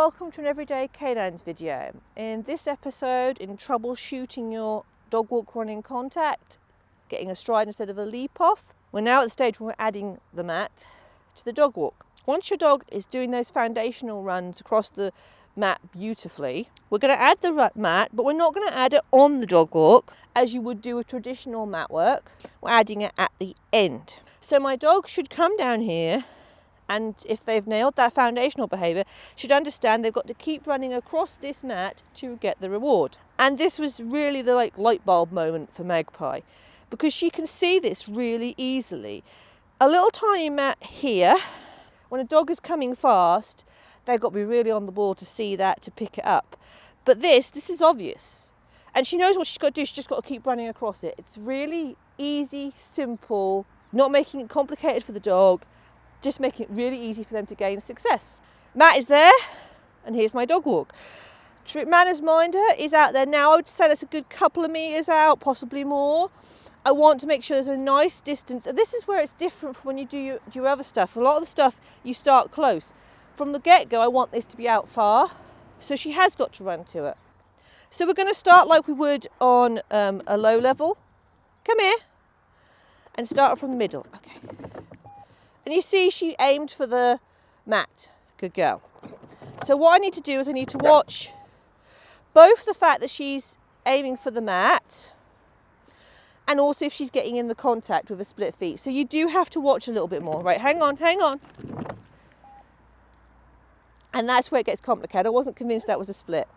welcome to an Everyday Canines video. In this episode, in troubleshooting your dog walk running contact, getting a stride instead of a leap off, we're now at the stage where we're adding the mat to the dog walk. Once your dog is doing those foundational runs across the mat beautifully, we're going to add the mat, but we're not going to add it on the dog walk as you would do with traditional mat work. We're adding it at the end. So my dog should come down here, and if they've nailed that foundational behaviour, should understand they've got to keep running across this mat to get the reward. And this was really the light bulb moment for Magpie, because she can see this really easily. A little tiny mat here, when a dog is coming fast, they've got to be really on the ball to see that, to pick it up. But this is obvious. And she knows what she's got to do, she's just got to keep running across it. It's really easy, simple, not making it complicated for the dog, just making it really easy for them to gain success. Mat is there, and here's my dog walk. Trip Manners Minder is out there now. I would say that's a good couple of metres out, possibly more. I want to make sure there's a nice distance, and this is where it's different from when you do your other stuff. A lot of the stuff you start close. From the get-go, I want this to be out far, so she has got to run to it. So we're going to start like we would on a low level. Come here. And start from the middle. Okay. And you see she aimed for the mat. Good girl. So what I need to do is I need to watch both the fact that she's aiming for the mat and also if she's getting in the contact with her split feet. So you do have to watch a little bit more. Right, hang on. And that's where it gets complicated. I wasn't convinced that was a split.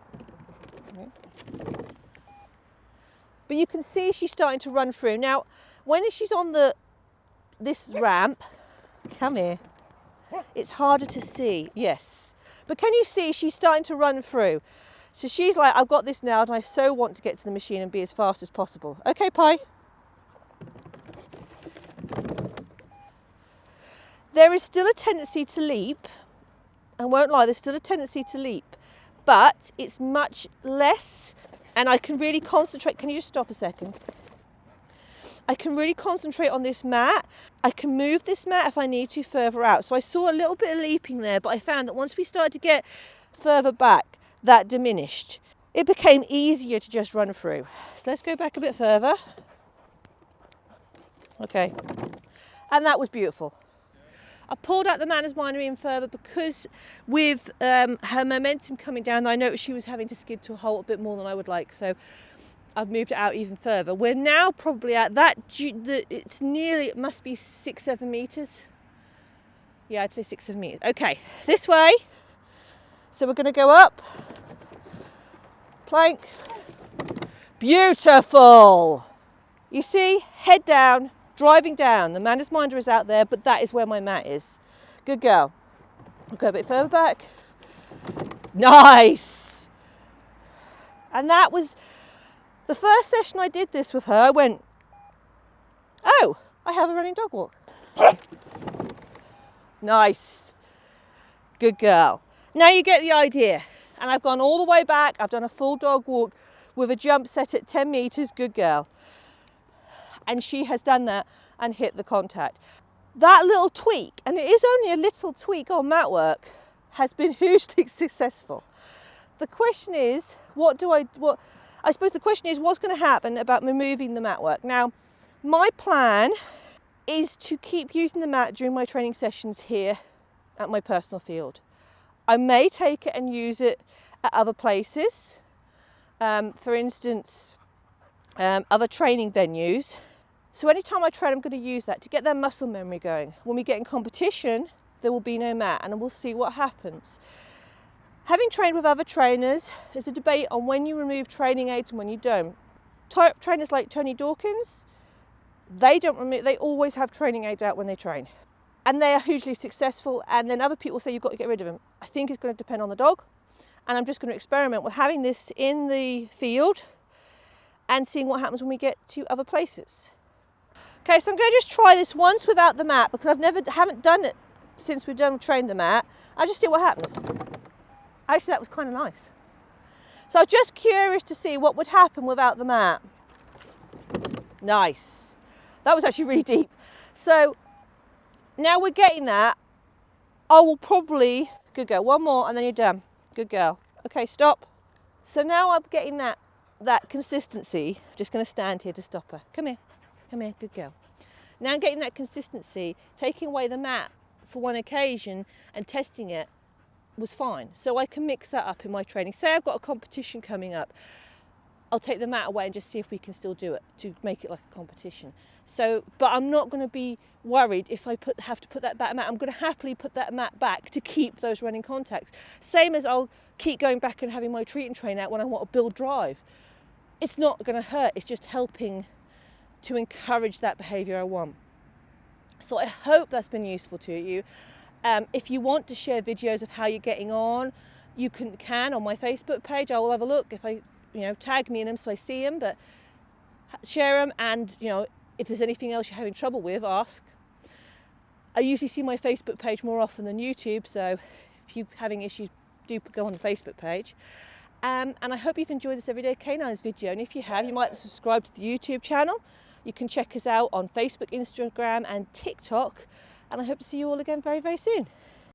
But you can see she's starting to run through. Now, when she's on this ramp, come here, it's harder to see, yes. But can you see she's starting to run through? So she's like, I've got this now and I so want to get to the machine and be as fast as possible. Okay, Pie. There is still a tendency to leap. I won't lie, there's still a tendency to leap, but it's much less, and I can really concentrate. Can you just stop a second? I can really concentrate on this mat. I can move this mat if I need to further out. So I saw a little bit of leaping there, but I found that once we started to get further back, that diminished. It became easier to just run through. So let's go back a bit further. Okay, and that was beautiful. I pulled out the Manners Minder in further because with her momentum coming down, I noticed she was having to skid to a halt a bit more than I would like. So I've moved it out even further. We're now probably at that, it's nearly, it must be 6-7 metres. Yeah, I'd say 6-7 metres. Okay, this way. So we're going to go up. Plank. Beautiful. You see, head down. Driving down, the Manners Minder is out there, but that is where my mat is. Good girl. I'll go a bit further back. Nice. And that was the first session I did this with her. I went, oh, I have a running dog walk. Nice. Good girl. Now you get the idea. And I've gone all the way back. I've done a full dog walk with a jump set at 10 metres. Good girl. And she has done that and hit the contact. That little tweak, and it is only a little tweak on mat work, has been hugely successful. The question is, I suppose the question is, what's going to happen about removing the mat work? Now, my plan is to keep using the mat during my training sessions here at my personal field. I may take it and use it at other places. For instance, other training venues. So anytime I train, I'm going to use that to get their muscle memory going. When we get in competition, there will be no mat, and we'll see what happens. Having trained with other trainers, there's a debate on when you remove training aids and when you don't. Trainers like Tony Dawkins, they always have training aids out when they train. And they are hugely successful, and then other people say you've got to get rid of them. I think it's going to depend on the dog, and I'm just going to experiment with having this in the field and seeing what happens when we get to other places. Okay, so I'm going to just try this once without the mat because haven't done it since we've trained the mat. I'll just see what happens. Actually, that was kind of nice. So I was just curious to see what would happen without the mat. Nice. That was actually really deep. So now we're getting that. I will probably, good go, one more and then you're done. Good girl. Okay, stop. So now I'm getting that consistency. I'm just going to stand here to stop her. Come here, good girl. Now I'm getting that consistency, taking away the mat for one occasion and testing it was fine. So I can mix that up in my training. Say I've got a competition coming up, I'll take the mat away and just see if we can still do it to make it like a competition. So, but I'm not going to be worried if I have to put that mat. I'm going to happily put that mat back to keep those running contacts. Same as I'll keep going back and having my treat and train out when I want to build drive. It's not going to hurt. It's just helping to encourage that behaviour I want. So I hope that's been useful to you. If you want to share videos of how you're getting on, you can on my Facebook page. I will have a look if I, tag me in them so I see them, but share them. And, if there's anything else you're having trouble with, ask. I usually see my Facebook page more often than YouTube, so if you're having issues, do go on the Facebook page. And I hope you've enjoyed this Everyday Canines video. And if you have, you might subscribe to the YouTube channel. You can check us out on Facebook, Instagram and TikTok. And I hope to see you all again very, very soon.